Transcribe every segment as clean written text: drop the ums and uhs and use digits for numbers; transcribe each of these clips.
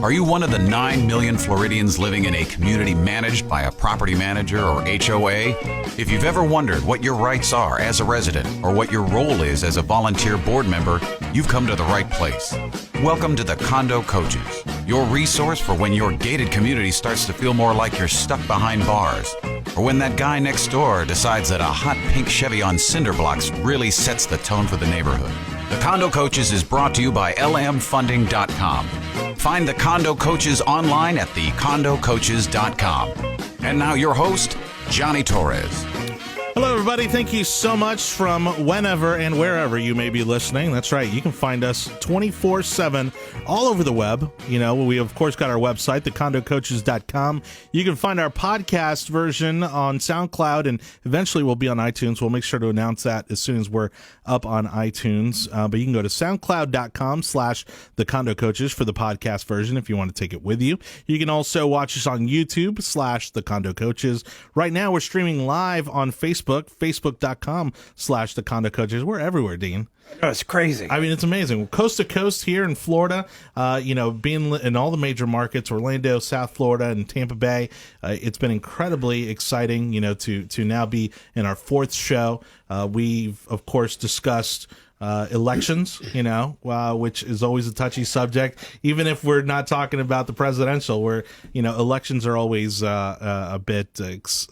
Are you one of the 9 million Floridians living in a community managed by a property manager or HOA? If you've ever wondered what your rights are as a resident or what your role is as a volunteer board member, you've come to the right place. Welcome to the Condo Coaches, your resource for when your gated community starts to feel more like you're stuck behind bars, or when that guy next door decides that a hot pink Chevy on cinder blocks really sets the tone for the neighborhood. The Condo Coaches is brought to you by lmfunding.com. Find the Condo Coaches online at thecondocoaches.com. And now your host, Johnny Torres. Hello, everybody. Thank you so much from whenever and wherever you may be listening. That's right. You can find us 24/7 all over the web. You know, we, of course, got our website, thecondocoaches.com. You can find our podcast version on SoundCloud, and eventually we'll be on iTunes. We'll make sure to announce that as soon as we're up on iTunes. But you can go to soundcloud.com/thecondocoaches for the podcast version if you want to take it with you. You can also watch us on YouTube /thecondocoaches. Right now, we're streaming live on Facebook.com/thecondocoaches. We're everywhere, Dean. Oh, it's crazy. I mean, it's amazing. Coast to coast here in Florida, being in all the major markets, Orlando, South Florida, and Tampa Bay. It's been incredibly exciting, to now be in our fourth show. We've, of course, discussed elections, which is always a touchy subject. Even if we're not talking about the presidential, elections are always a bit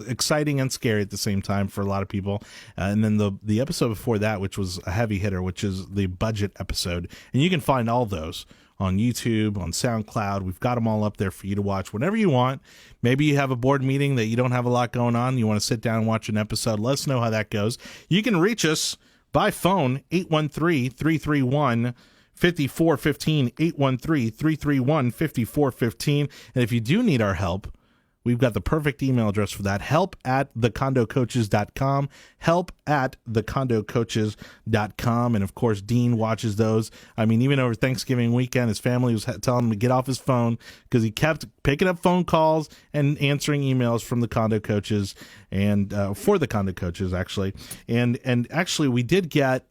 exciting and scary at the same time for a lot of people. And then the episode before that, which was a heavy hitter, which is the budget episode. And you can find all those on YouTube, on SoundCloud. We've got them all up there for you to watch whenever you want. Maybe you have a board meeting that you don't have a lot going on. You want to sit down and watch an episode. Let us know how that goes. You can reach us by phone, 813-331-5415, 813-331-5415. And if you do need our help, we've got the perfect email address for that, help@thecondocoaches.com, help@thecondocoaches.com. And, of course, Dean watches those. I mean, even over Thanksgiving weekend, his family was telling him to get off his phone because he kept picking up phone calls and answering emails from the Condo Coaches and for the Condo Coaches, actually. And actually, we did get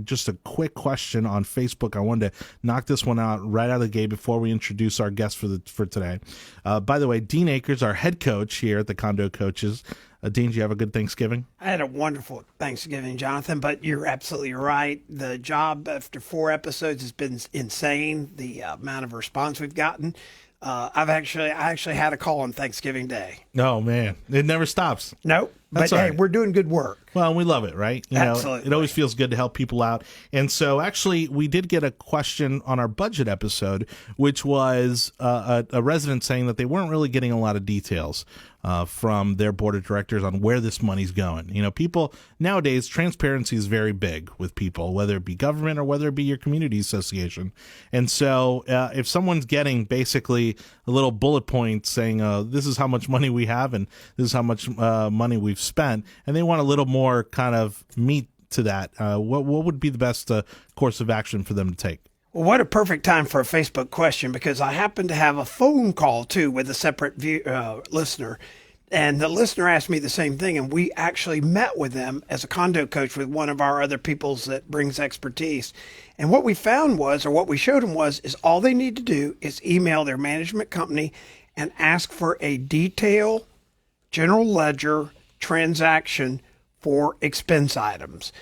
just a quick question on Facebook. I wanted to knock this one out right out of the gate before we introduce our guest for today. By the way, Dean Akers, our head coach here at the Condo Coaches. Dean, did you have a good Thanksgiving? I had a wonderful Thanksgiving, Jonathan, but you're absolutely right. The job after 4 episodes has been insane, the amount of response we've gotten. I actually had a call on Thanksgiving Day. Oh, man. It never stops. Nope. That's but, hey, right. We're doing good work. Well, we love it, right? Absolutely. It always feels good to help people out. And so, actually, we did get a question on our budget episode, which was a resident saying that they weren't really getting a lot of details from their board of directors on where this money's going. People nowadays, transparency is very big with people, whether it be government or whether it be your community association. And so if someone's getting basically a little bullet point saying, this is how much money we have and this is how much money we've spent, and they want a little more kind of meat to that, what would be the best course of action for them to take? Well, what a perfect time for a Facebook question, because I happen to have a phone call, too, with a separate listener. And the listener asked me the same thing, and we actually met with them as a condo coach with one of our other peoples that brings expertise. And what we found was, or what we showed them was, is all they need to do is email their management company and ask for a detailed general ledger transaction for expense items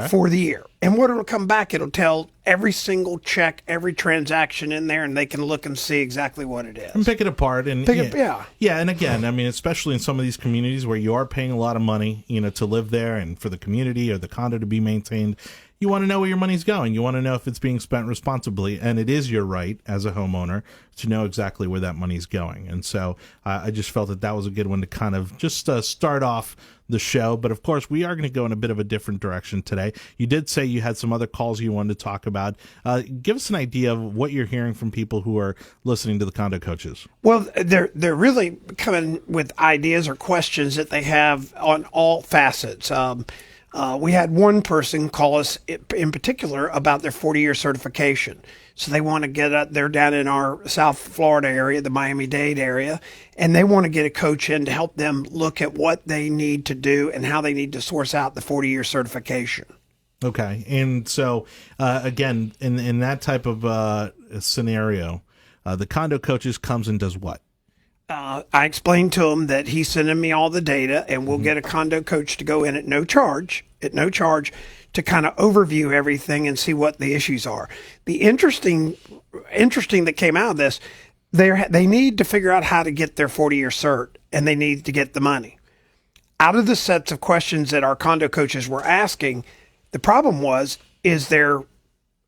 for the year. And what it'll come back, it'll tell every single check, every transaction in there, and they can look and see exactly what it is. And pick it apart. And Yeah, and again, I mean, especially in some of these communities where you are paying a lot of money, to live there and for the community or the condo to be maintained, you want to know where your money's going. You want to know if it's being spent responsibly, and it is your right as a homeowner to know exactly where that money's going. And so I just felt that was a good one to kind of just start off the show. But of course, we are going to go in a bit of a different direction today. You did say you had some other calls you wanted to talk about. Give us an idea of what you're hearing from people who are listening to the Condo Coaches. Well, they're really coming with ideas or questions that they have on all facets. We had one person call us in particular about their 40-year certification. So they want to they're down in our South Florida area, the Miami-Dade area, and they want to get a coach in to help them look at what they need to do and how they need to source out the 40-year certification. Okay. And so, again, in that type of scenario, The Condo Coaches comes and does what? I explained to him that he's sending me all the data, and we'll get a condo coach to go in at no charge, to kind of overview everything and see what the issues are. The interesting that came out of this, they need to figure out how to get their 40-year cert, and they need to get the money. Out of the sets of questions that our condo coaches were asking, the problem is their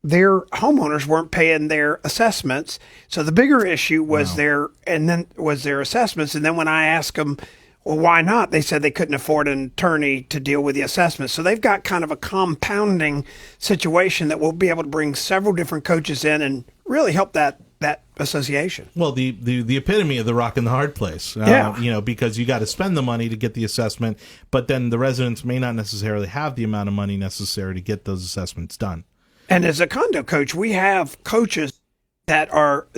homeowners weren't paying their assessments. So the bigger issue was their assessments. And then when I asked them, well, why not? They said they couldn't afford an attorney to deal with the assessments. So they've got kind of a compounding situation that we'll be able to bring several different coaches in and really help that association. Well, the epitome of the rock and the hard place, because you got to spend the money to get the assessment, but then the residents may not necessarily have the amount of money necessary to get those assessments done. And as a condo coach, we have coaches that are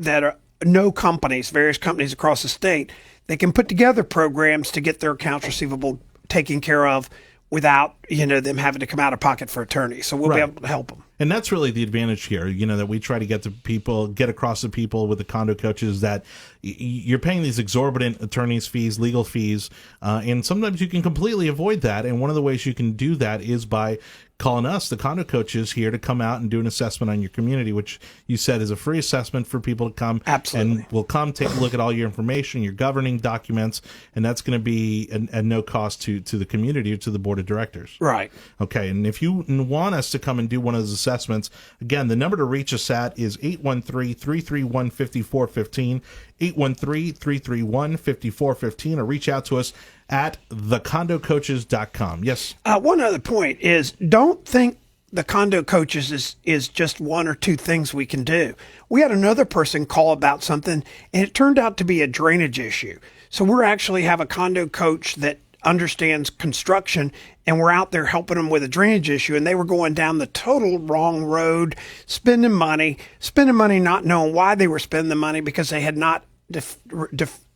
various companies across the state. They can put together programs to get their accounts receivable taken care of without them having to come out of pocket for attorneys. So we'll be able to help them. And that's really the advantage here, that we try to get across to people with the condo coaches that you're paying these exorbitant attorney's fees, legal fees, and sometimes you can completely avoid that. And one of the ways you can do that is by calling us, the condo coaches, here to come out and do an assessment on your community, which you said is a free assessment for people to come. Absolutely. And we'll come take a look at all your information, your governing documents, and that's going to be at no cost to the community or to the board of directors. Right. Okay, and if you want us to come and do one of those assessments, again, the number to reach us at is 813-331-5415, 813-331-5415, or reach out to us at thecondocoaches.com. Yes? One other point is, don't think the condo coaches is just one or two things we can do. We had another person call about something, and it turned out to be a drainage issue. So we're actually have a condo coach that understands construction, and we're out there helping them with a drainage issue, and they were going down the total wrong road, spending money not knowing why they were spending the money because they had not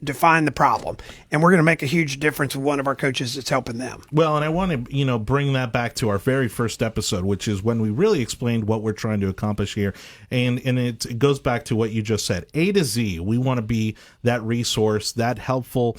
define the problem, and we're going to make a huge difference with one of our coaches that's helping them. Well, and I want to bring that back to our very first episode, which is when we really explained what we're trying to accomplish here, and it goes back to what you just said. A to Z, we want to be that resource, that helpful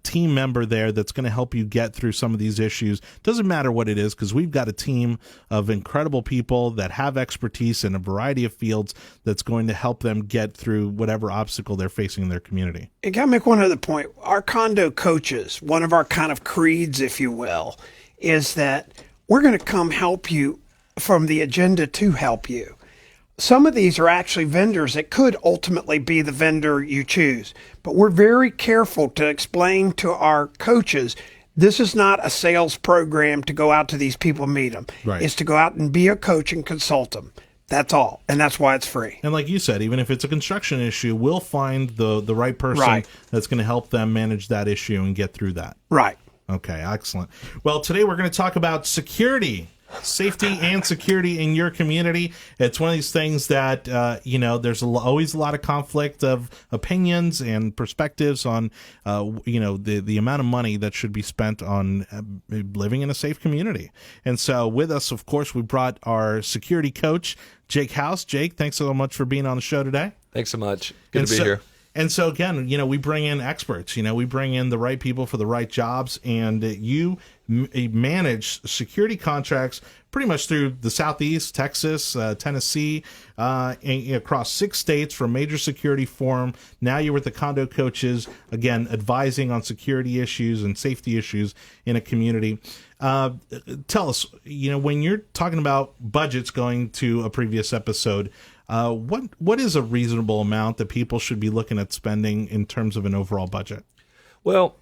team member there that's going to help you get through some of these issues. Doesn't matter what it is, because we've got a team of incredible people that have expertise in a variety of fields that's going to help them get through whatever obstacle they're facing in their community. I got to make one other point. Our condo coaches, one of our kind of creeds, if you will, is that we're going to come help you from the agenda to help you. Some of these are actually vendors that could ultimately be the vendor you choose, but we're very careful to explain to our coaches, this is not a sales program to go out to these people and meet them. Right. It's to go out and be a coach and consult them. That's all. And that's why it's free. And like you said, even if it's a construction issue, we'll find the right person that's going to help them manage that issue and get through that. Right. Okay, excellent. Well, today we're going to talk about security. Safety and security in your community. It's one of these things that, there's always a lot of conflict of opinions and perspectives on, the amount of money that should be spent on living in a safe community. And so with us, of course, we brought our security coach, Jake House. Jake, thanks so much for being on the show today. Thanks so much. Good to be here. And so, again, we bring in experts. We bring in the right people for the right jobs, and you manage security contracts pretty much through the Southeast, Texas, Tennessee, and across 6 states for a major security forum. Now you're with the Condo Coaches, again, advising on security issues and safety issues in a community. Tell us, when you're talking about budgets, going to a previous episode, what is a reasonable amount that people should be looking at spending in terms of an overall budget? Well,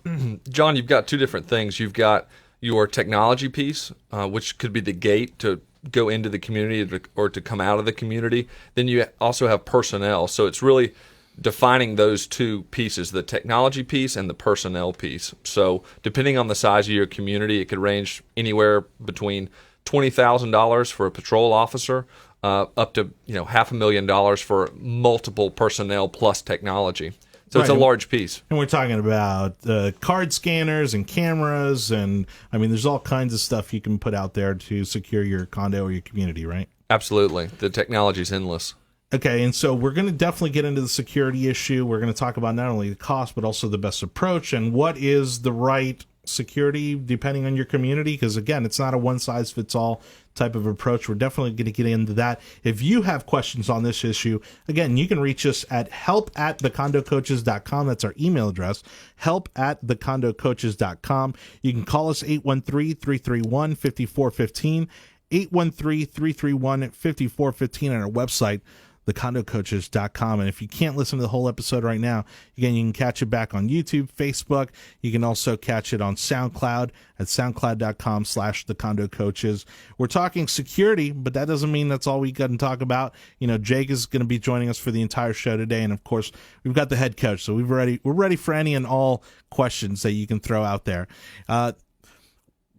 John, you've got two different things. You've got your technology piece, which could be the gate to go into the community or to come out of the community. Then you also have personnel. So it's really defining those two pieces, the technology piece and the personnel piece. So depending on the size of your community, it could range anywhere between $20,000 for a patrol officer up to $500,000 for multiple personnel plus technology. So it's a large piece. And we're talking about card scanners and cameras, and there's all kinds of stuff you can put out there to secure your condo or your community, right? Absolutely. The technology is endless. Okay, and so we're going to definitely get into the security issue. We're going to talk about not only the cost, but also the best approach and what is the right security depending on your community. Because again, it's not a one-size-fits-all type of approach. We're definitely going to get into that. If you have questions on this issue, again, you can reach us at help@thecondocoaches.com. That's our email address, help@thecondocoaches.com. You can call us 813-331-5415, 813-331-5415 on our website, thecondocoaches.com. And if you can't listen to the whole episode right now, again, you can catch it back on YouTube, Facebook. You can also catch it on SoundCloud at soundcloud.com/thecondocoaches. We're talking security, but that doesn't mean that's all we got to talk about. You know, Jake is going to be joining us for the entire show today. And of course, we've got the head coach. So we're ready for any and all questions that you can throw out there.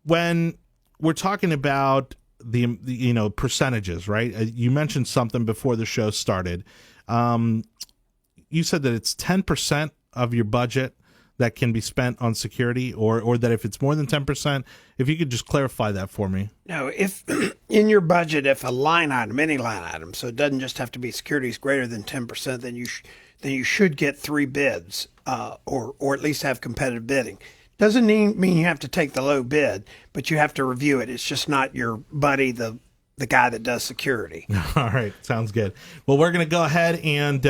When we're talking about the percentages, right? You mentioned something before the show started. You said that it's 10% of your budget that can be spent on security, or that if it's more than 10%, if you could just clarify that for me. No, if in your budget, if a line item, any line item, so it doesn't just have to be security, is greater than 10%, then you should get 3 bids, or at least have competitive bidding. Doesn't mean you have to take the low bid, but you have to review it. It's just not your buddy, the guy that does security. All right. Sounds good. Well, we're going to go ahead and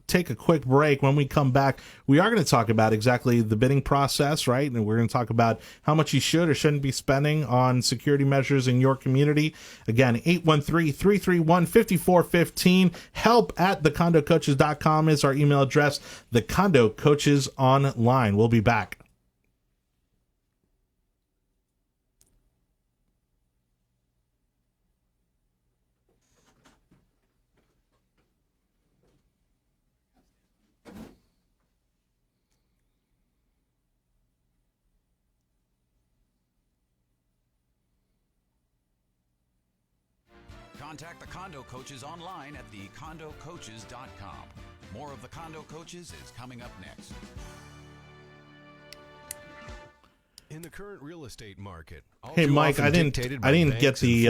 take a quick break. When we come back, we are going to talk about exactly the bidding process, right? And we're going to talk about how much you should or shouldn't be spending on security measures in your community. Again, 813-331-5415. help@thecondocoaches.com is our email address. The Condo Coaches Online. We'll be back. Contact the Condo Coaches online at thecondocoaches.com. More of the Condo Coaches is coming up next. In the current real estate market, hey Mike, I didn't get the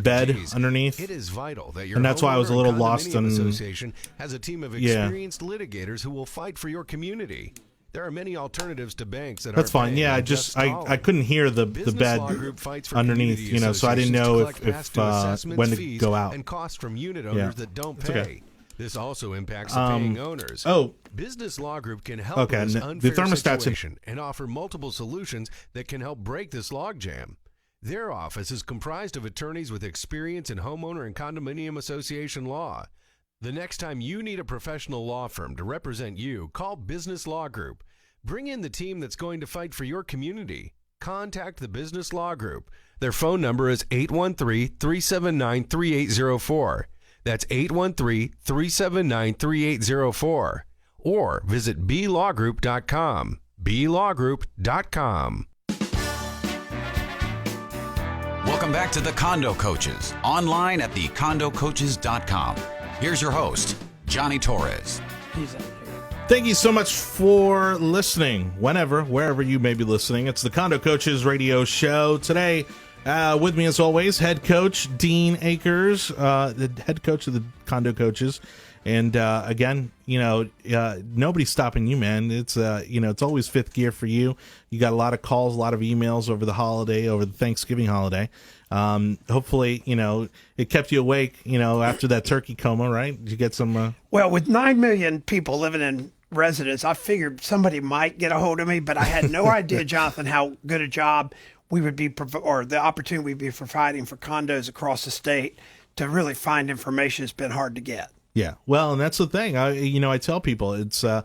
bed underneath. It is vital that your and that's why I was a little lost. And association has a team of experienced litigators who will fight for your community. There are many alternatives to banks that that's fine. Yeah, I couldn't hear the bed underneath, so I didn't know if when to go out. And costs from unit owners that don't pay. Okay. This also impacts the paying owners. Business Law Group can help with this unfair situation and offer multiple solutions that can help break this logjam. Their office is comprised of attorneys with experience in homeowner and condominium association law. The next time you need a professional law firm to represent you, call Business Law Group. Bring in the team that's going to fight for your community. Contact the Business Law Group. Their phone number is 813-379-3804. That's 813-379-3804. Or visit blawgroup.com. blawgroup.com. Welcome back to the Condo Coaches, online at thecondocoaches.com. Here's your host, Johnny Torres. He's up here. Thank you so much for listening, wherever you may be listening. It's the Condo Coaches radio show. Today, with me as always, head coach Dean Akers, the head coach of the Condo Coaches. And again, nobody's stopping you, man. It's it's always fifth gear for you. You got a lot of calls, a lot of emails over the Thanksgiving holiday. Hopefully, it kept you awake, after that turkey coma, right? Did you get some? Well, with 9 million people living in residence, I figured somebody might get a hold of me, but I had no idea, Jonathan, how good a job we would be, or the opportunity we'd be providing for condos across the state to really find information. It's been hard to get. Yeah, well, and that's the thing. I tell people it's, I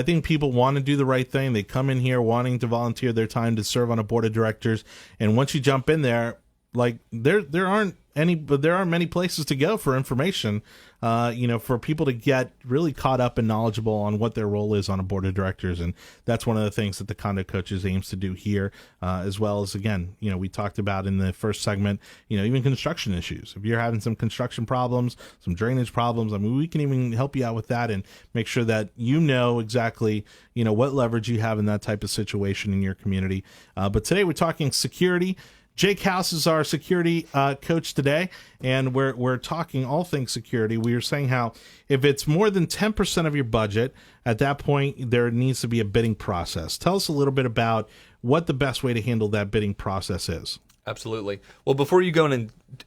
think people want to do the right thing. They come in here wanting to volunteer their time to serve on a board of directors, and once you jump in there, like there aren't many places to go for information. For people to get really caught up and knowledgeable on what their role is on a board of directors, and that's one of the things that the Condo Coaches aims to do here, as well as, again, we talked about in the first segment, even construction issues. If you're having some construction problems, some drainage problems, we can even help you out with that and make sure that exactly what leverage you have in that type of situation in your community. But today we're talking security. Jake House is our security coach today, and we're talking all things security. We were saying how if it's more than 10% of your budget, at that point there needs to be a bidding process. Tell us a little bit about what the best way to handle that bidding process is. Absolutely. Well, before you go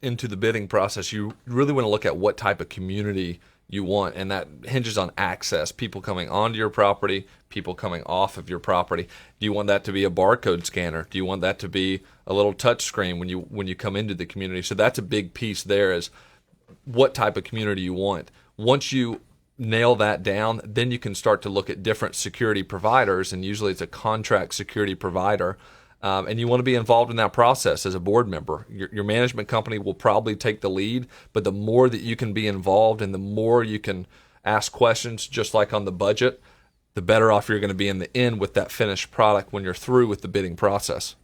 into the bidding process, you really want to look at what type of community you want, and that hinges on access, people coming onto your property, people coming off of your property. Do you want that to be a barcode scanner? Do you want that to be a little touch screen when you come into the community? So that's a big piece there, is what type of community you want. Once you nail that down, then you can start to look at different security providers, and usually it's a contract security provider. And you want to be involved in that process as a board member. Your management company will probably take the lead, but the more that you can be involved and the more you can ask questions, just like on the budget, the better off you're going to be in the end with that finished product when you're through with the bidding process.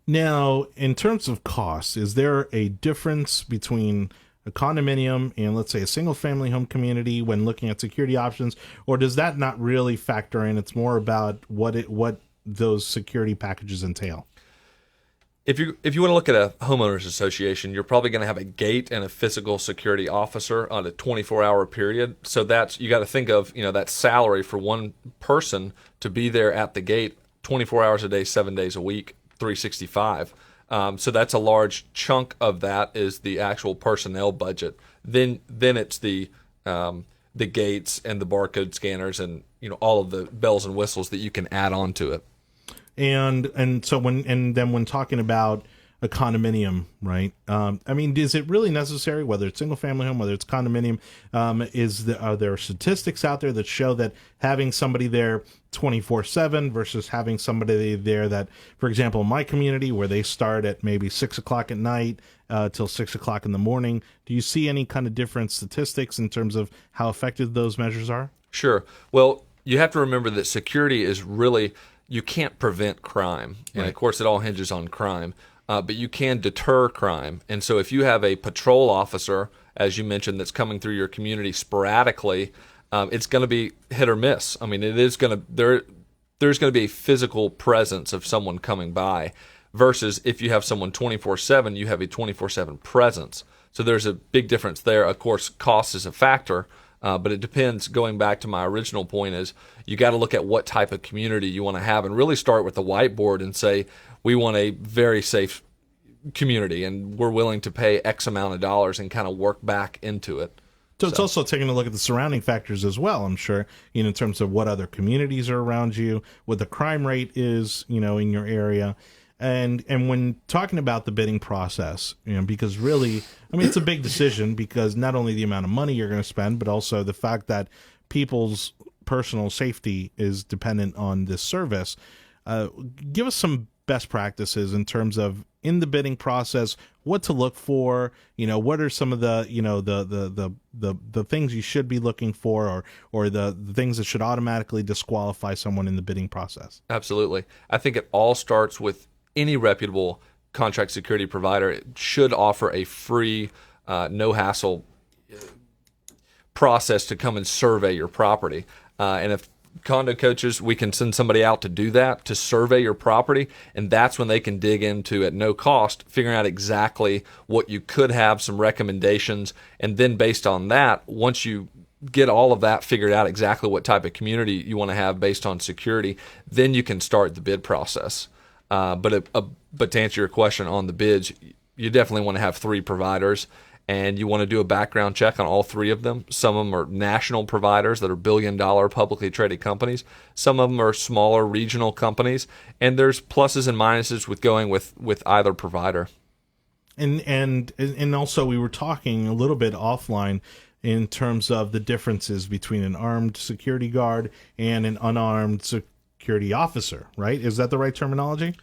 Now, in terms of costs, is there a difference between a condominium and, let's say, a single-family home community when looking at security options, or does that not really factor in? It's more about what those security packages entail. If you want to look at a homeowners association, you're probably going to have a gate and a physical security officer on a 24-hour period. So you got to think of, that salary for one person to be there at the gate 24 hours a day, 7 days a week, 365. So that's a large chunk of that is the actual personnel budget. Then it's the gates and the barcode scanners and all of the bells and whistles that you can add on to it. And so when talking about a condominium, right? Is it really necessary, whether it's single family home, whether it's condominium? Are there statistics out there that show that having somebody there 24/7 versus having somebody there that, for example, in my community where they start at maybe 6 o'clock at night till 6 o'clock in the morning, do you see any kind of different statistics in terms of how effective those measures are? Sure. Well, you have to remember that security is really, you can't prevent crime. And right. Of course, it all hinges on crime. But you can deter crime. And so if you have a patrol officer, as you mentioned, that's coming through your community sporadically, it's going to be hit or miss. There's going to be a physical presence of someone coming by, versus if you have someone 24/7, you have a 24/7 presence. So there's a big difference there. Of course, cost is a factor. But it depends. Going back to my original point, is you got to look at what type of community you want to have and really start with the whiteboard and say, we want a very safe community and we're willing to pay X amount of dollars and kind of work back into it. So it's also taking a look at the surrounding factors as well, I'm sure, in terms of what other communities are around you, what the crime rate is, in your area. And when talking about the bidding process, because really, it's a big decision, because not only the amount of money you're going to spend, but also the fact that people's personal safety is dependent on this service. Give us some best practices in terms of, in the bidding process, what to look for. What are some of the the things you should be looking for, or the things that should automatically disqualify someone in the bidding process? Absolutely. I think it all starts with any reputable contract security provider. It should offer a free, no hassle process to come and survey your property. And if Condo Coaches, we can send somebody out to do that, to survey your property, and that's when they can dig into, at no cost, figuring out exactly what you could have, some recommendations, and then based on that, once you get all of that figured out, exactly what type of community you want to have based on security, then you can start the bid process. But to answer your question on the bids, you definitely want to have 3 providers, and you want to do a background check on all 3 of them. Some of them are national providers that are billion-dollar publicly traded companies. Some of them are smaller regional companies, and there's pluses and minuses with going with either provider. And also, we were talking a little bit offline in terms of the differences between an armed security guard and an unarmed security officer, right? Is that the right terminology?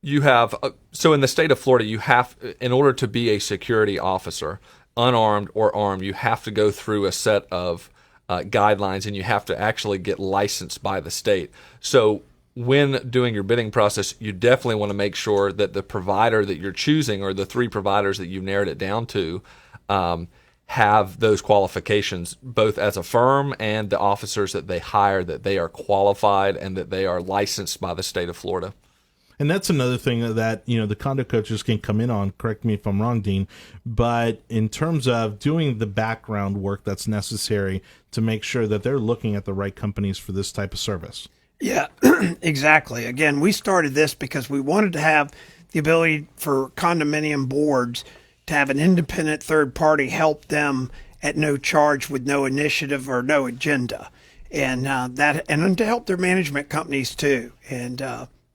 You have, so in the state of Florida, you have, in order to be a security officer, unarmed or armed, you have to go through a set of guidelines, and you have to actually get licensed by the state. So when doing your bidding process, you definitely want to make sure that the provider that you're choosing, or the 3 providers that you've narrowed it down to, have those qualifications, both as a firm and the officers that they hire, that they are qualified and that they are licensed by the state of Florida. And that's another thing that, the condo coaches can come in on, correct me if I'm wrong, Dean, but in terms of doing the background work that's necessary to make sure that they're looking at the right companies for this type of service. Yeah, exactly. Again, we started this because we wanted to have the ability for condominium boards to have an independent third party help them at no charge with no initiative or no agenda. And and to help their management companies too. And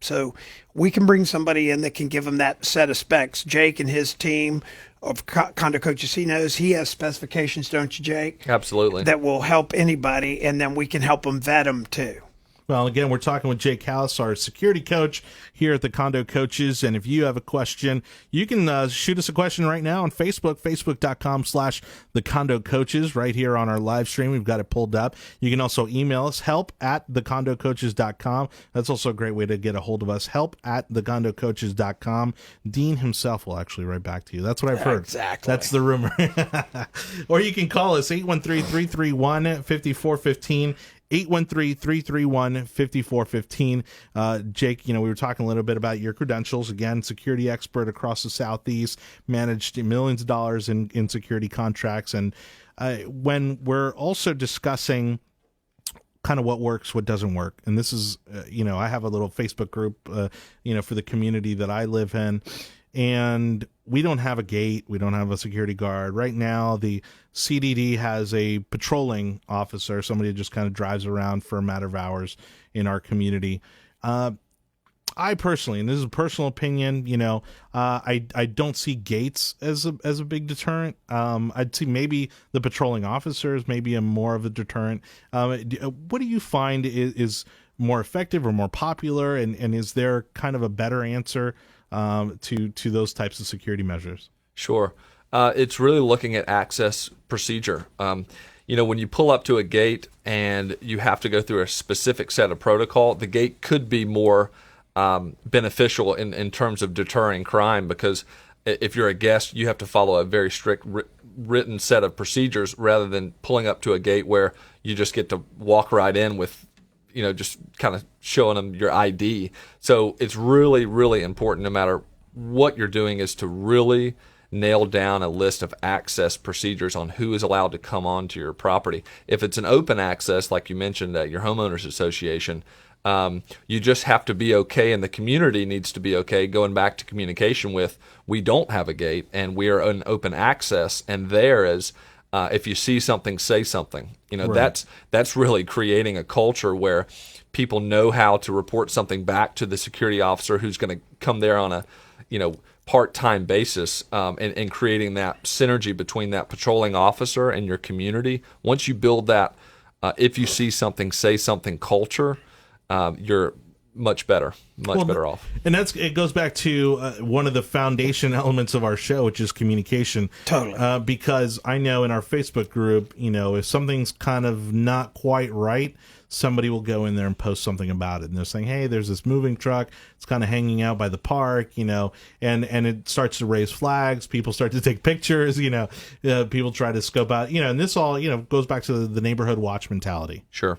so we can bring somebody in that can give them that set of specs. Jake and his team of Condo Coaches, he has specifications, don't you, Jake? Absolutely. That will help anybody, and then we can help them vet them too. Well, again, we're talking with Jake House, our security coach here at the Condo Coaches. And if you have a question, you can shoot us a question right now on Facebook, facebook.com/the Condo Coaches, right here on our live stream. We've got it pulled up. You can also email us, help@thecondocoaches.com. That's also a great way to get a hold of us, help@thecondocoaches.com. Dean himself will actually write back to you. That's what I've heard. Exactly. That's the rumor. Or you can call us, 813-331-5415. 813-331-5415. Jake, we were talking a little bit about your credentials. Again, security expert across the Southeast, managed millions of dollars in security contracts. And when we're also discussing kind of what works, what doesn't work. And this is, I have a little Facebook group, for the community that I live in. And we don't have a gate. We don't have a security guard. Right now, the CDD has a patrolling officer, somebody that just kind of drives around for a matter of hours in our community. I personally, and this is a personal opinion, I don't see gates as a big deterrent. I'd see maybe the patrolling officers, maybe a more of a deterrent. What do you find is more effective or more popular? And is there kind of a better answer to those types of security measures? Sure. It's really looking at access procedure. When you pull up to a gate and you have to go through a specific set of protocol, the gate could be more beneficial in terms of deterring crime, because if you're a guest, you have to follow a very strict written set of procedures rather than pulling up to a gate where you just get to walk right in with just kind of showing them your ID. So it's really, really important, no matter what you're doing, is to really nail down a list of access procedures on who is allowed to come onto your property. If it's an open access, like you mentioned at your homeowners association, you just have to be okay, and the community needs to be okay, going back to communication with, we don't have a gate and we are an open access, and there is if you see something, say something. Right. That's really creating a culture where people know how to report something back to the security officer who's going to come there on a part-time basis, and creating that synergy between that patrolling officer and your community. Once you build that, if you see something, say something culture, you're much better off. And it goes back to one of the foundation elements of our show, which is communication. Totally. Because I know in our Facebook group, if something's kind of not quite right, somebody will go in there and post something about it. And they're saying, hey, there's this moving truck. It's kind of hanging out by the park, and it starts to raise flags. People start to take pictures, people try to scope out, and this all, goes back to the neighborhood watch mentality. Sure.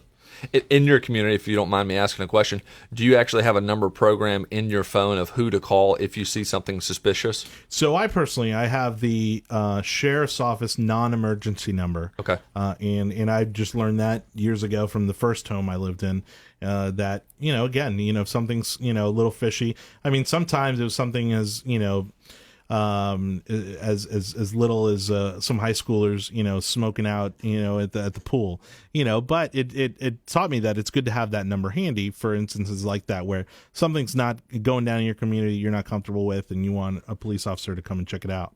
In your community, if you don't mind me asking a question, do you actually have a number program in your phone of who to call if you see something suspicious? So I have the sheriff's office non-emergency number. Okay. And I just learned that years ago from the first home I lived in, that, again, if something's, a little fishy. I mean, sometimes it was something as, as little as some high schoolers, smoking out, at the pool, but it taught me that it's good to have that number handy for instances like that, where something's not going down in your community you're not comfortable with, and you want a police officer to come and check it out.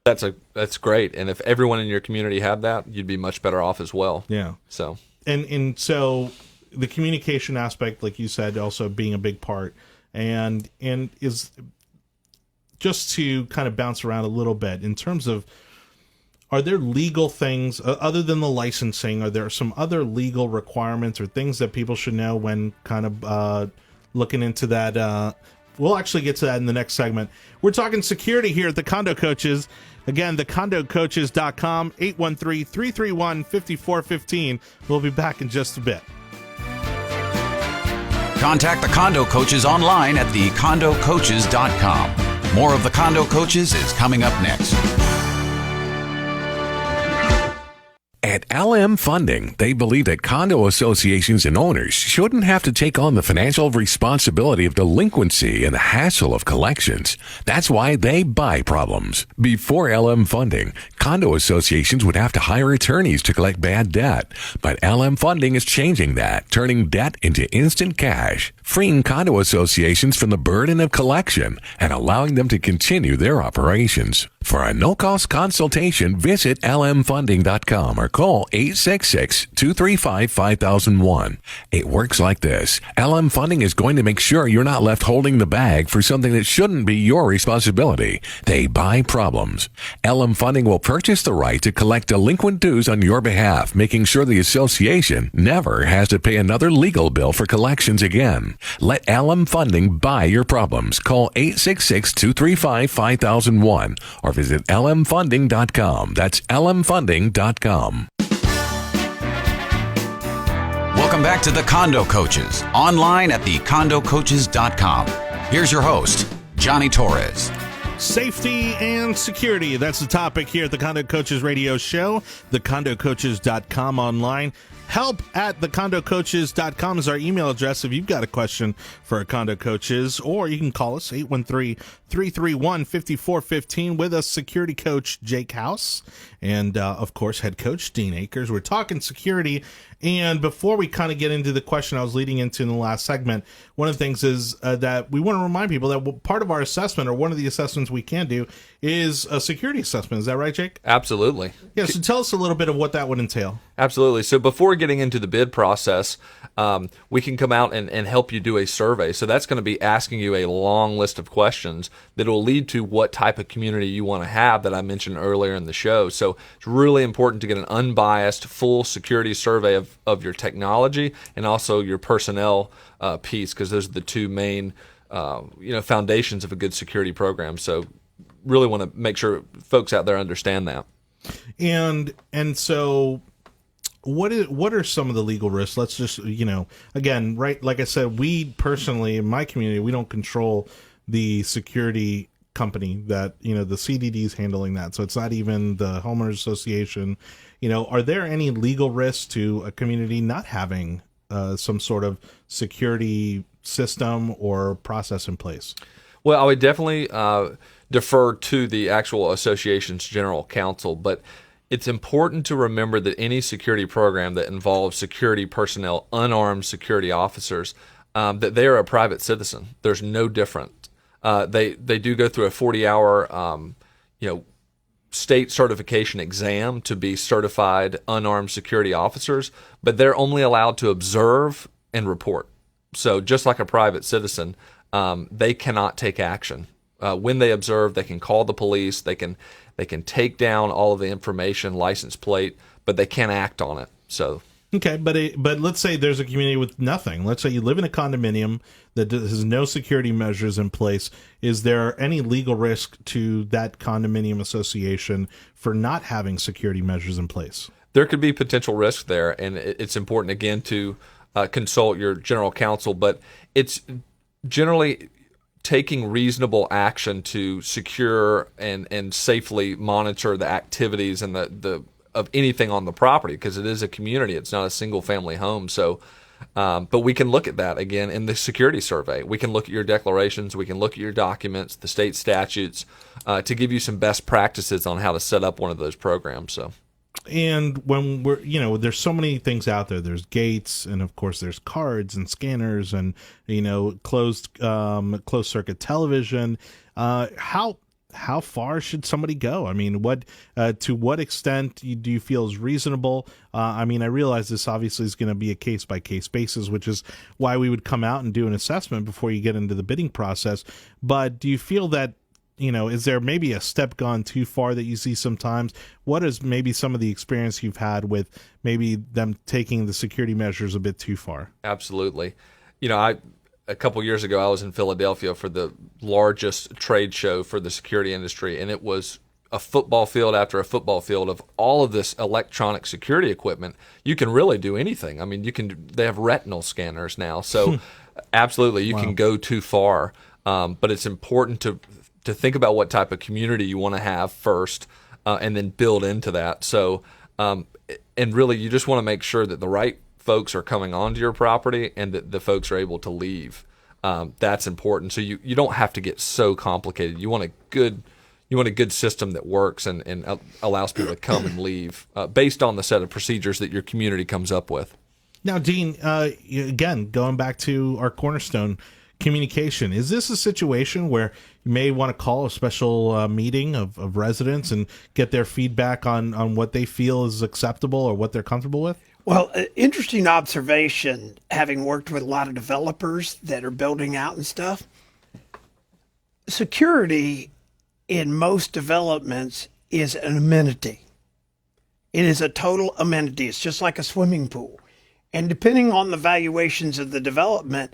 That's great. And if everyone in your community had that, you'd be much better off as well. Yeah. So, and so the communication aspect, like you said, also being a big part, and is just to kind of bounce around a little bit in terms of, are there legal things other than the licensing? Are there some other legal requirements or things that people should know when kind of looking into that? We'll actually get to that in the next segment. We're talking security here at the Condo Coaches. Again, thecondocoaches.com, 813-331-5415. We'll be back in just a bit. Contact the Condo Coaches online at thecondocoaches.com. More of the Condo Coaches is coming up next. At LM Funding, they believe that condo associations and owners shouldn't have to take on the financial responsibility of delinquency and the hassle of collections. That's why they buy problems. Before LM Funding, condo associations would have to hire attorneys to collect bad debt. But LM Funding is changing that, turning debt into instant cash, freeing condo associations from the burden of collection and allowing them to continue their operations. For a no-cost consultation, visit lmfunding.com or call 866-235-5001. It works like this. LM Funding is going to make sure you're not left holding the bag for something that shouldn't be your responsibility. They buy problems. LM Funding will purchase the right to collect delinquent dues on your behalf, making sure the association never has to pay another legal bill for collections again. Let LM Funding buy your problems. Call 866-235-5001 or visit lmfunding.com. That's lmfunding.com. Welcome back to the Condo Coaches, online at thecondocoaches.com. Here's your host, Johnny Torres. Safety and security. That's the topic here at the Condo Coaches radio show, thecondocoaches.com online. Help at thecondocoaches.com is our email address if you've got a question for our Condo Coaches, or you can call us 813-331-5415 with us, security coach Jake House and, of course, head coach Dean Akers. We're talking security, and before we kind of get into the question I was leading into in the last segment, one of the things is that we want to remind people that part of our assessment, or one of the assessments we can do, is a security assessment. Is that right, Jake? Absolutely. Yeah, so tell us a little bit of what that would entail. Absolutely. So before getting into the bid process, we can come out and help you do a survey. So that's going to be asking you a long list of questions that will lead to what type of community you want to have that I mentioned earlier in the show. So it's really important to get an unbiased, full security survey of your technology and also your personnel piece, because those are the two main foundations of a good security program. So really want to make sure folks out there understand that. And so what are some of the legal risks? Let's just, again, right, like I said, we personally, in my community, we don't control the security company that, the CDD is handling that. So it's not even the Homeowners Association. Are there any legal risks to a community not having some sort of security system or process in place? Well, I would definitely defer to the actual association's general counsel, but it's important to remember that any security program that involves security personnel, unarmed security officers, that they are a private citizen. There's no different. They do go through a 40-hour state certification exam to be certified unarmed security officers, but they're only allowed to observe and report. So just like a private citizen, they cannot take action. When they observe, they can call the police, they can take down all of the information, license plate, but they can't act on it. So okay, but let's say there's a community with nothing. Let's say you live in a condominium that has no security measures in place. Is there any legal risk to that condominium association for not having security measures in place? There could be potential risk there, and it's important, again, to consult your general counsel, but it's generally taking reasonable action to secure and safely monitor the activities and the of anything on the property, because it is a community. It's not a single family home. So, but we can look at that again in the security survey. We can look at your declarations. We can look at your documents, the state statutes, to give you some best practices on how to set up one of those programs. So. And when we're, there's so many things out there. There's gates, and of course there's cards and scanners, and closed circuit television. How far should somebody go? I mean, to what extent do you feel is reasonable? I realize this obviously is going to be a case by case basis, which is why we would come out and do an assessment before you get into the bidding process. But do you feel that, is there maybe a step gone too far that you see sometimes? What is maybe some of the experience you've had with maybe them taking the security measures a bit too far? Absolutely. A couple years ago, I was in Philadelphia for the largest trade show for the security industry, and it was a football field after a football field of all of this electronic security equipment. You can really do anything. They have retinal scanners now. So Absolutely. You can go too far. But it's important to think about what type of community you want to have first, and then build into that. So, and really, you just want to make sure that the right folks are coming onto your property and that the folks are able to leave. That's important. So you don't have to get so complicated. You want a good system that works and allows people to come and leave based on the set of procedures that your community comes up with. Now, Dean, again, going back to our cornerstone, communication. Is this a situation where you may want to call a special meeting of residents and get their feedback on what they feel is acceptable or what they're comfortable with? Well, interesting observation, having worked with a lot of developers that are building out and stuff. Security in most developments is an amenity. It is a total amenity. It's just like a swimming pool. And depending on the valuations of the development,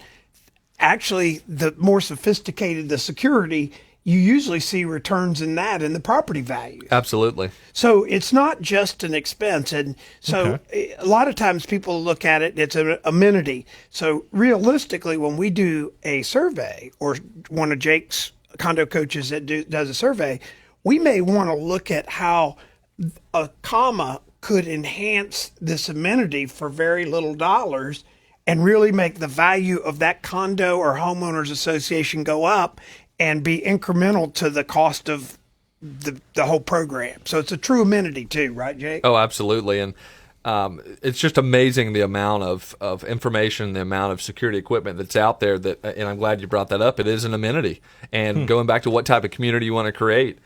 actually, the more sophisticated the security, you usually see returns in that in the property value. Absolutely. So it's not just an expense. And so a lot of times people look at it, it's an amenity. So realistically, when we do a survey, or one of Jake's condo coaches that does a survey, we may want to look at how a comma could enhance this amenity for very little dollars and really make the value of that condo or homeowners association go up and be incremental to the cost of the whole program. So it's a true amenity too, right, Jake? Oh, absolutely. And it's just amazing the amount of information, the amount of security equipment that's out there and I'm glad you brought that up. It is an amenity. And going back to what type of community you want to create,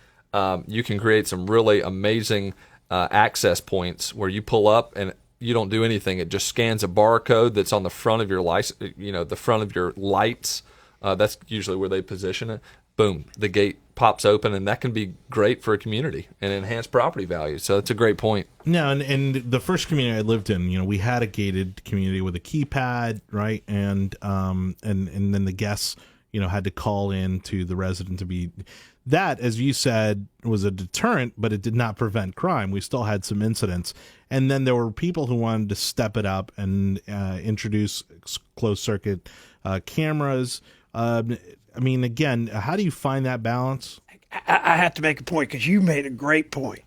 you can create some really amazing access points where you pull up and you don't do anything. It just scans a barcode that's on the front of your the front of your lights. That's usually where they position it. Boom, the gate pops open, and that can be great for a community and enhance property value. So that's a great point. No, and the first community I lived in, we had a gated community with a keypad, right? And then the guests, had to call in to the resident to be. That, as you said, was a deterrent, but it did not prevent crime. We still had some incidents. And then there were people who wanted to step it up and introduce closed-circuit cameras. Again, how do you find that balance? I have to make a point because you made a great point.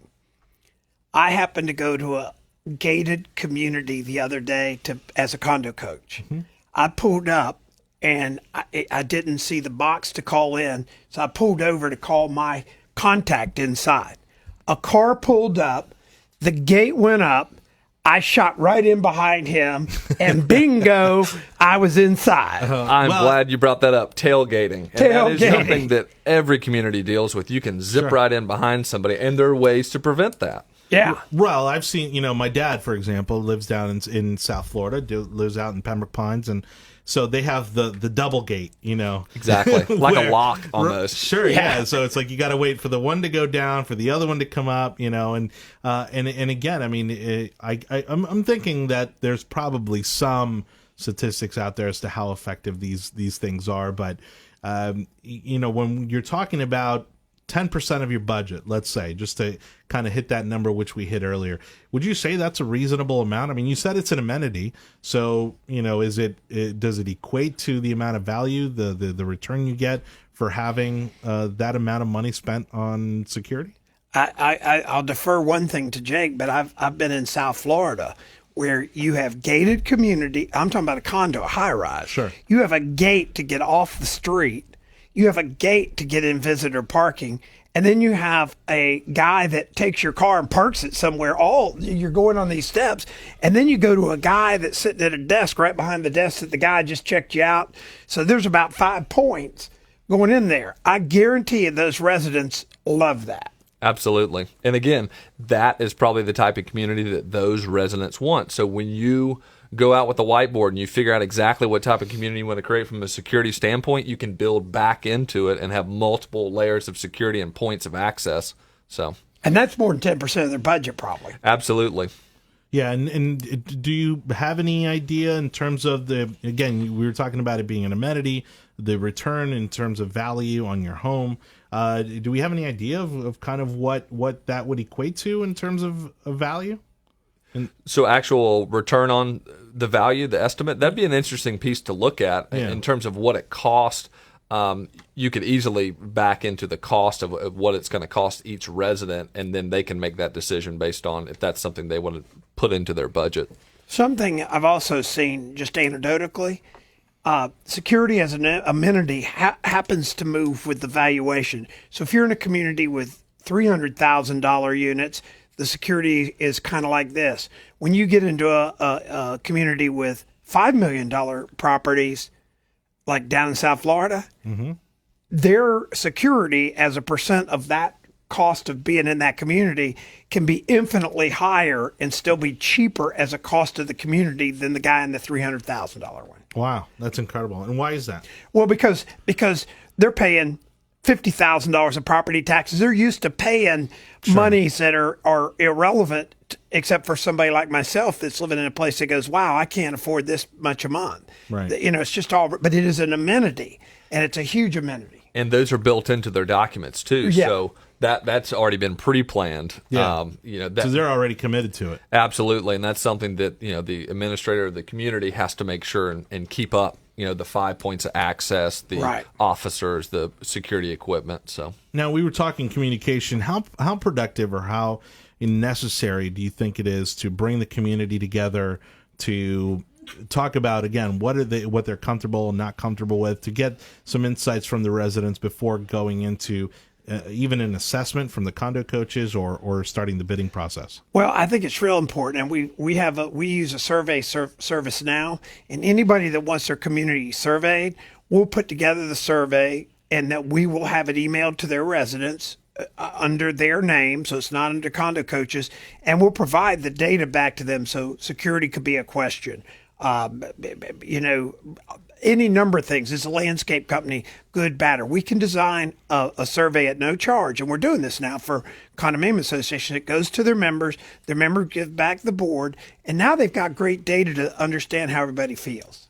I happened to go to a gated community the other day as a condo coach. Mm-hmm. I pulled up. And I didn't see the box to call in, so I pulled over to call my contact inside. A car pulled up, the gate went up, I shot right in behind him, and bingo, I was inside. I'm glad you brought that up, tailgating. And that is something that every community deals with. You can zip right in behind somebody, and there are ways to prevent that. Yeah. Well, I've seen, my dad, for example, lives down in South Florida, lives out in Pembroke Pines, and so they have the double gate, Exactly. Like a lock almost. Sure, yeah. So it's like you got to wait for the one to go down, for the other one to come up, and again, I'm thinking that there's probably some statistics out there as to how effective these things are, but when you're talking about 10% of your budget, let's say, just to kind of hit that number which we hit earlier, would you say that's a reasonable amount? I mean, you said it's an amenity, so does it equate to the amount of value, the return you get for having that amount of money spent on security? I'll defer one thing to Jake, but I've been in South Florida where you have gated community. I'm talking about a condo, a high rise. Sure. You have a gate to get off the street. You have a gate to get in visitor parking, and then you have a guy that takes your car and parks it somewhere. You're going on these steps, and then you go to a guy that's sitting at a desk right behind the desk that the guy just checked you out. So there's about 5 points going in there. I guarantee you those residents love that. Absolutely. And again, that is probably the type of community that those residents want. So when you go out with a whiteboard and you figure out exactly what type of community you want to create from a security standpoint, you can build back into it and have multiple layers of security and points of access. And that's more than 10% of their budget, probably. Absolutely. Yeah, and do you have any idea in terms of again, we were talking about it being an amenity, the return in terms of value on your home. Do we have any idea of kind of what that would equate to in terms of value? So actual return on the value, the estimate, that'd be an interesting piece to look at in terms of what it costs. You could easily back into the cost of what it's going to cost each resident, and then they can make that decision based on if that's something they want to put into their budget. Something I've also seen, just anecdotally, security as an amenity happens to move with the valuation. So if you're in a community with $300,000 units, the security is kind of like this. When you get into a community with $5 million properties, like down in South Florida, their security as a percent of that cost of being in that community can be infinitely higher and still be cheaper as a cost to the community than the guy in the $300,000 one. Wow, that's incredible. And why is that? Well, because they're paying $50,000 of property taxes. They're used to paying monies that are irrelevant, except for somebody like myself that's living in a place that goes, wow, I can't afford this much a month. Right. It's just all, but it is an amenity, and it's a huge amenity. And those are built into their documents too. Yeah. So that's already been pre-planned. Yeah. So they're already committed to it. Absolutely. And that's something that, the administrator of the community has to make sure and keep up. The 5 points of access, the officers, the security equipment. So now we were talking communication. How productive or how necessary do you think it is to bring the community together to talk about, again, what they're comfortable and not comfortable with, to get some insights from the residents before going into even an assessment from the condo coaches or starting the bidding process? Well, I think it's real important, and we use a survey service now, and anybody that wants their community surveyed, we'll put together the survey, and that we will have it emailed to their residents under their name, so it's not under Condo Coaches, and we'll provide the data back to them, so security could be a question. Any number of things. As a landscape company, good, bad, or we can design a survey at no charge. And we're doing this now for condominium association. It goes to their members give back the board, and now they've got great data to understand how everybody feels.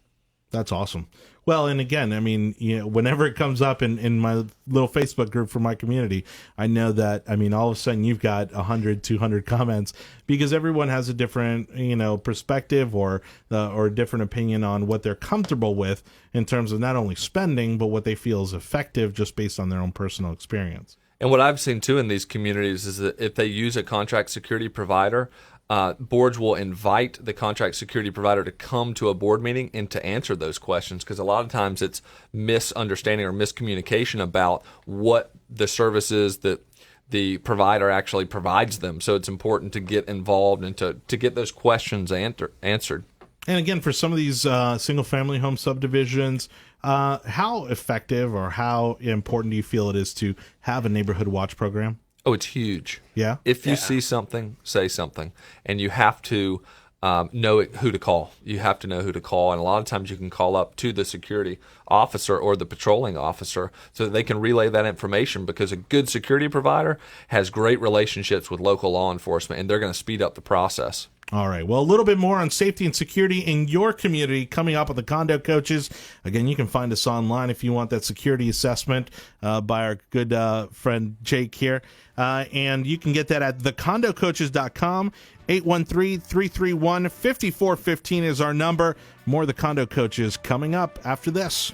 That's awesome. Well, and again, I mean, whenever it comes up in my little Facebook group for my community, I know that, all of a sudden you've got 100, 200 comments because everyone has a different, perspective or a different opinion on what they're comfortable with in terms of not only spending, but what they feel is effective just based on their own personal experience. And what I've seen too in these communities is that if they use a contract security provider, boards will invite the contract security provider to come to a board meeting and to answer those questions, because a lot of times it's misunderstanding or miscommunication about what the services that the provider actually provides them. So it's important to get involved and to get those questions answered. And again, for some of these single-family home subdivisions, how effective or how important do you feel it is to have a neighborhood watch program? Oh, it's huge. Yeah. If you see something, say something, and you have to know who to call. You have to know who to call, and a lot of times you can call up to the security officer or the patrolling officer so that they can relay that information, because a good security provider has great relationships with local law enforcement, and they're going to speed up the process. All right. Well, a little bit more on safety and security in your community coming up with the Condo Coaches. Again, you can find us online if you want that security assessment by our good friend Jake here. And you can get that at thecondocoaches.com. 813-331-5415 is our number. More of the Condo Coaches coming up after this.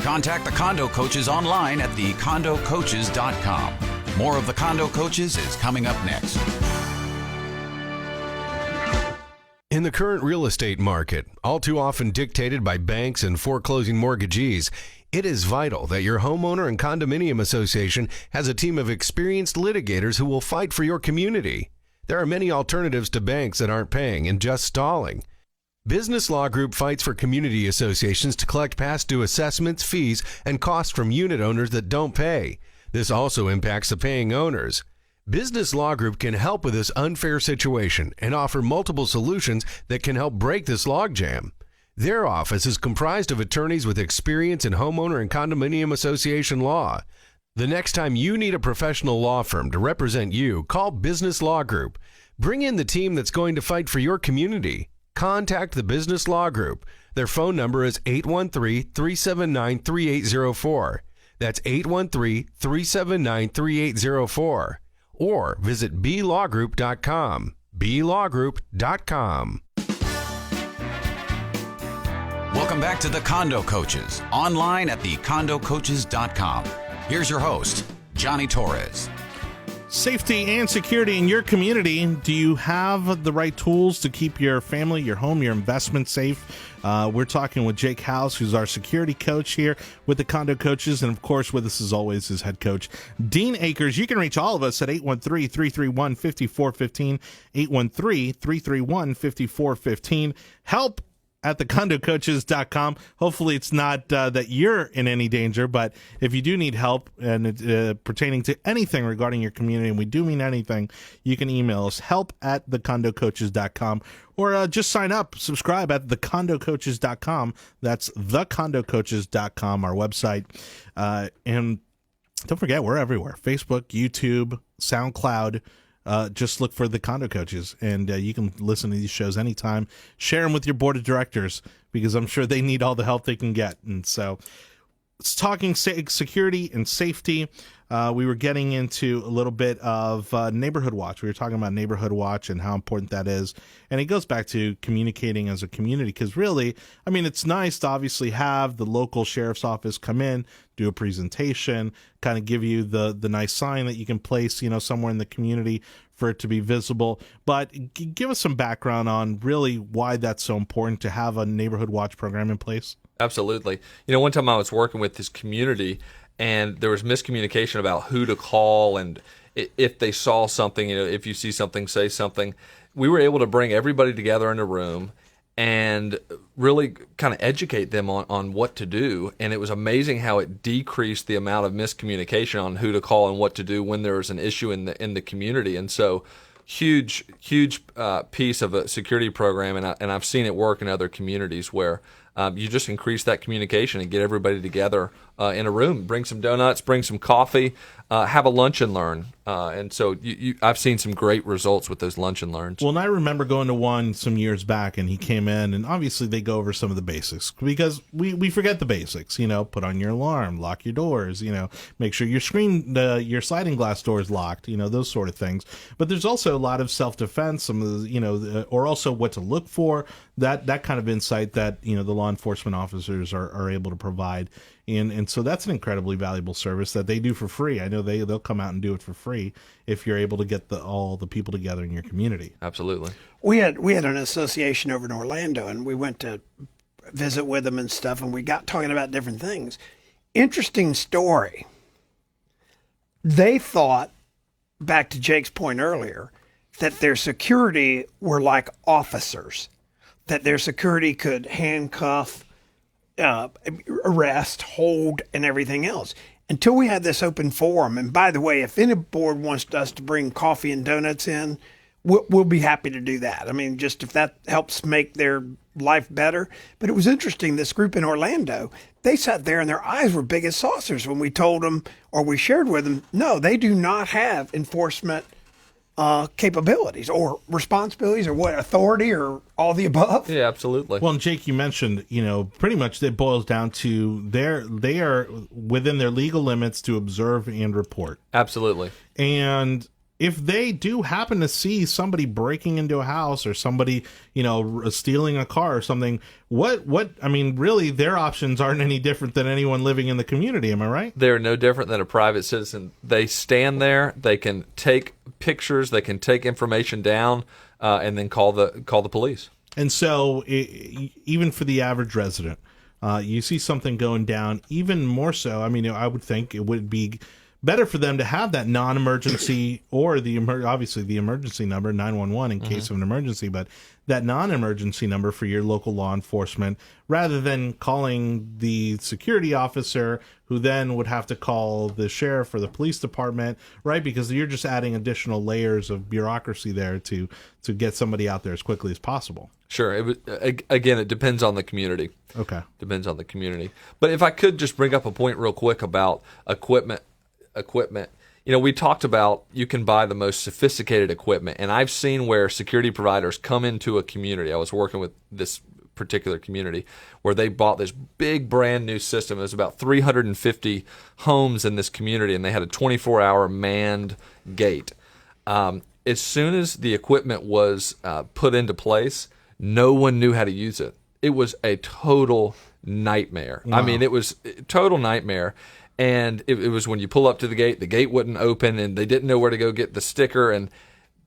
Contact the Condo Coaches online at thecondocoaches.com. More of the Condo Coaches is coming up next. In the current real estate market, all too often dictated by banks and foreclosing mortgagees, it is vital that your homeowner and condominium association has a team of experienced litigators who will fight for your community. There are many alternatives to banks that aren't paying and just stalling. Business Law Group fights for community associations to collect past due assessments, fees, and costs from unit owners that don't pay. This also impacts the paying owners. Business Law Group can help with this unfair situation and offer multiple solutions that can help break this logjam. Their office is comprised of attorneys with experience in homeowner and condominium association law. The next time you need a professional law firm to represent you, call Business Law Group. Bring in the team that's going to fight for your community. Contact the Business Law Group. Their phone number is 813-379-3804. That's 813-379-3804. Or visit blawgroup.com. blawgroup.com. Welcome back to the Condo Coaches, online at thecondocoaches.com. Here's your host, Johnny Torres. Safety and security in your community. Do you have the right tools to keep your family, your home, your investment safe? We're talking with Jake House, who's our security coach here with the Condo Coaches. And, of course, with us as always is head coach Dean Akers. You can reach all of us at 813-331-5415, 813-331-5415. Help at thecondocoaches.com. Hopefully it's not that you're in any danger, but if you do need help and pertaining to anything regarding your community, and we do mean anything, you can email us, help at thecondocoaches.com, or just sign up, subscribe at thecondocoaches.com. That's thecondocoaches.com, our website. And don't forget, we're everywhere. Facebook, YouTube, SoundCloud. Just look for the Condo Coaches, and you can listen to these shows anytime. Share them with your board of directors, because I'm sure they need all the help they can get. And so it's talking security and safety. We were getting into a little bit of Neighborhood Watch. We were talking about Neighborhood Watch and how important that is. And it goes back to communicating as a community, because really, I mean, it's nice to obviously have the local sheriff's office come in, do a presentation, kind of give you the nice sign that you can place, somewhere in the community for it to be visible. But give us some background on really why that's so important to have a Neighborhood Watch program in place. Absolutely. One time I was working with this community, and there was miscommunication about who to call, and if they saw something, if you see something, say something. We were able to bring everybody together in a room and really kind of educate them on what to do. And it was amazing how it decreased the amount of miscommunication on who to call and what to do when there was an issue in the community. And so huge piece of a security program, and I've seen it work in other communities where you just increase that communication and get everybody together in a room. Bring some donuts, bring some coffee, have a lunch and learn. And so I've seen some great results with those lunch and learns. Well, and I remember going to one some years back, and he came in, and obviously they go over some of the basics, because we forget the basics. Put on your alarm, lock your doors, make sure your sliding glass door is locked, those sort of things. But there's also a lot of self-defense, some of the, or also what to look for, that kind of insight that, the law enforcement officers are able to provide. And so that's an incredibly valuable service that they do for free. I know they'll come out and do it for free if you're able to get all the people together in your community. Absolutely. We had an association over in Orlando, and we went to visit with them and stuff, and we got talking about different things. Interesting story. They thought, back to Jake's point earlier, that their security were like officers, that their security could handcuff, arrest, hold, and everything else, until we had this open forum. And by the way, if any board wants us to bring coffee and donuts in, we'll be happy to do that. I mean, just if that helps make their life better. But it was interesting, this group in Orlando, they sat there and their eyes were big as saucers when we told them, or we shared with them, no, they do not have enforcement capabilities or responsibilities or what, authority or all the above. Yeah, absolutely. Well, and Jake, you mentioned, pretty much it boils down to they are within their legal limits to observe and report. Absolutely. And if they do happen to see somebody breaking into a house or somebody, stealing a car or something, really their options aren't any different than anyone living in the community. Am I right? They're no different than a private citizen. They stand there, they can take pictures, they can take information down, and then call the police. And so even for the average resident, you see something going down, even more so. I mean, I would think it would be better for them to have that non-emergency or obviously the emergency number, 911 in case of an emergency, but that non-emergency number for your local law enforcement, rather than calling the security officer who then would have to call the sheriff or the police department, right? Because you're just adding additional layers of bureaucracy there to get somebody out there as quickly as possible. Sure. Again, it depends on the community. Okay. Depends on the community. But if I could just bring up a point real quick about equipment. We talked about you can buy the most sophisticated equipment, and I've seen where security providers come into a community. I was working with this particular community, where they bought this big brand new system. It was about 350 homes in this community, and they had a 24-hour manned gate. As soon as the equipment was put into place, no one knew how to use it. It was a total nightmare. Wow. I mean, it was a total nightmare. And it was when you pull up to the gate wouldn't open, and they didn't know where to go get the sticker. And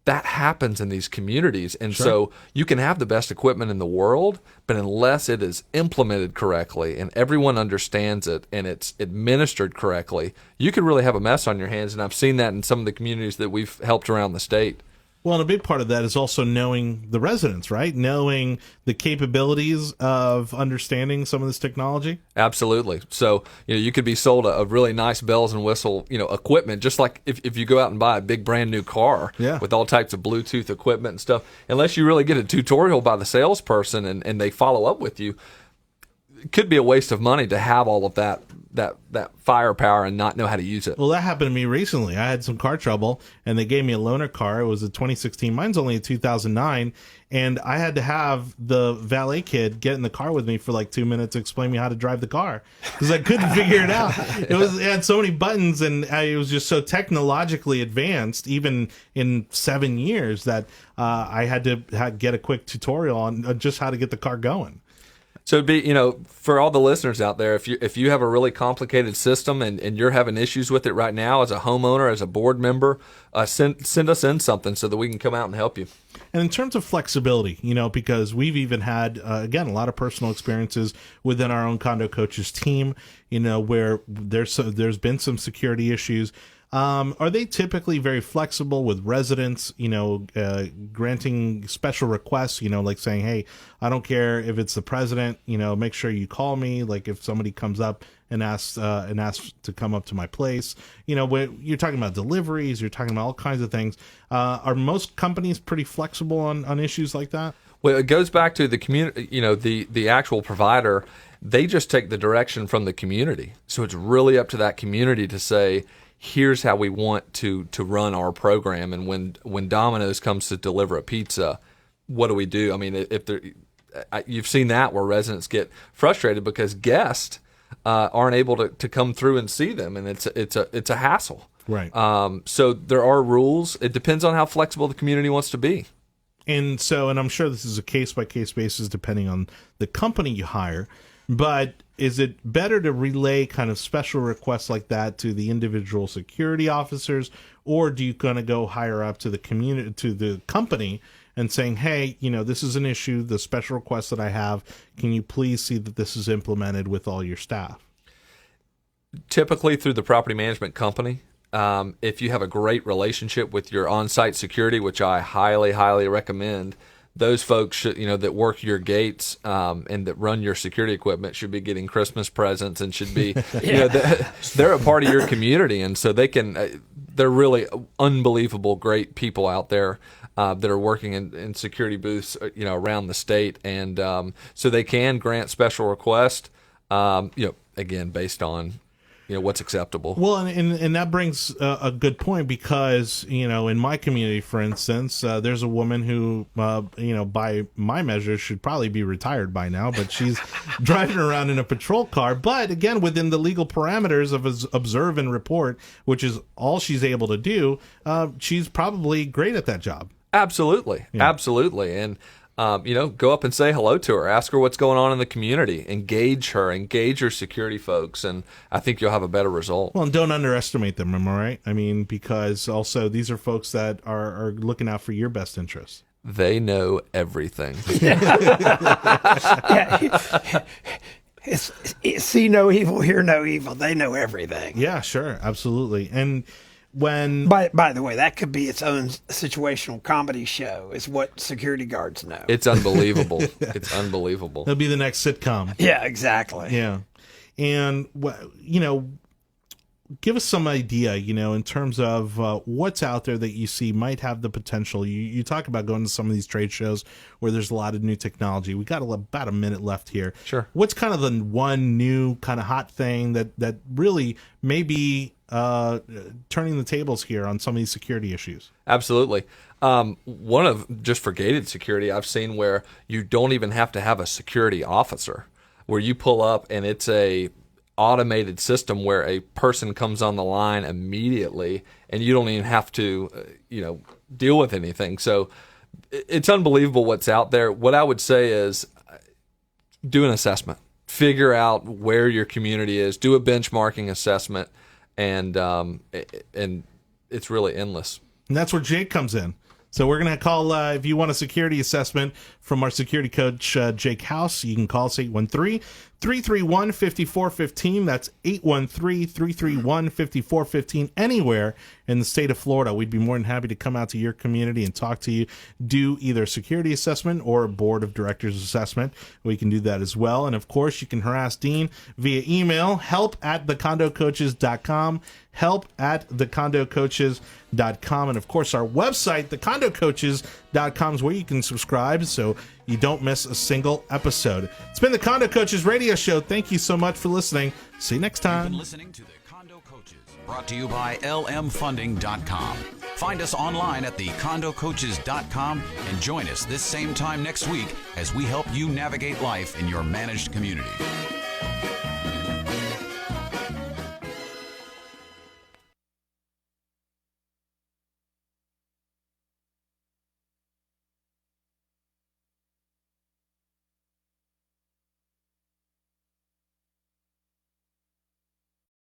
that happens in these communities. And so you can have the best equipment in the world, but unless it is implemented correctly and everyone understands it and it's administered correctly, you could really have a mess on your hands. And I've seen that in some of the communities that we've helped around the state. Well, and a big part of that is also knowing the residents, right? Knowing the capabilities of understanding some of this technology. Absolutely. So, you could be sold a really nice bells and whistle, equipment, just like if you go out and buy a big brand new car with all types of Bluetooth equipment and stuff. Unless you really get a tutorial by the salesperson and they follow up with you, it could be a waste of money to have all of that firepower and not know how to use it. Well, that happened to me recently. I had some car trouble, and they gave me a loaner car. It was a 2016. Mine's only a 2009, and I had to have the valet kid get in the car with me for like 2 minutes to explain me how to drive the car because I couldn't figure it out. It had so many buttons, and it was just so technologically advanced, even in 7 years, that I had to get a quick tutorial on just how to get the car going. So it'd be, for all the listeners out there, if you have a really complicated system and you're having issues with it right now as a homeowner, as a board member, send us in something so that we can come out and help you. And in terms of flexibility, because we've even had, again, a lot of personal experiences within our own Condo Coaches team, where there's been some security issues. Are they typically very flexible with residents, granting special requests, like saying, hey, I don't care if it's the president, make sure you call me. Like if somebody comes up and asks to come up to my place, you're talking about deliveries, you're talking about all kinds of things. Are most companies pretty flexible on issues like that? Well, it goes back to the community, the actual provider. They just take the direction from the community. So it's really up to that community to say, here's how we want to run our program. And when Domino's comes to deliver a pizza, what do we do? I mean, you've seen that where residents get frustrated because guests aren't able to come through and see them, and it's a hassle. Right. So there are rules. It depends on how flexible the community wants to be. And I'm sure this is a case-by-case basis depending on the company you hire, but is it better to relay kind of special requests like that to the individual security officers, or do you kind of go higher up to the community, to the company, and saying, hey, this is an issue, the special request that I have, can you please see that this is implemented with all your staff? Typically through the property management company. If you have a great relationship with your on-site security, which I highly, highly recommend, those folks should, that work your gates and that run your security equipment should be getting Christmas presents and should be, they're a part of your community, and so they're really unbelievable, great people out there that are working in security booths, around the state, and so they can grant special requests, again based on what's acceptable. Well, and that brings a good point because, in my community, for instance, there's a woman who, by my measures, should probably be retired by now, but she's driving around in a patrol car. But again, within the legal parameters of observe and report, which is all she's able to do, she's probably great at that job. Absolutely. Yeah. Absolutely. And go up and say hello to her, ask her what's going on in the community, engage your security folks, and I think you'll have a better result. Well, and don't underestimate them, am I right? I mean, because also these are folks that are looking out for your best interests. They know everything. See no evil, hear no evil. They know everything. Yeah, sure. Absolutely. And by the way, that could be its own situational comedy show, is what security guards know. It's unbelievable. It's unbelievable. That'll be the next sitcom. Yeah, exactly. Yeah. And, give us some idea, in terms of what's out there that you see might have the potential. You talk about going to some of these trade shows where there's a lot of new technology. We got about a minute left here. Sure. What's kind of the one new kind of hot thing that really maybe turning the tables here on some of these security issues. Absolutely. One of, just for gated security, I've seen where you don't even have to have a security officer, where you pull up and it's a automated system where a person comes on the line immediately and you don't even have to, deal with anything. So it's unbelievable what's out there. What I would say is do an assessment, figure out where your community is, do a benchmarking assessment, and it's really endless. And that's where Jake comes in. So we're going to call, if you want a security assessment from our security coach, Jake House, you can call us 813-331-5415. That's 813-331-5415. Anywhere in the state of Florida, we'd be more than happy to come out to your community and talk to you, do either a security assessment or a board of directors assessment. We can do that as well. And of course, you can harass Dean via email, help@thecondocoaches.com, help@thecondocoaches.com. And of course, our website, thecondocoaches.com, is where you can subscribe so you don't miss a single episode. It's been the Condo Coaches Radio Show. Thank you so much for listening. See you next time. You've been listening to the Condo Coaches, brought to you by lmfunding.com. Find us online at thecondocoaches.com and join us this same time next week as we help you navigate life in your managed community.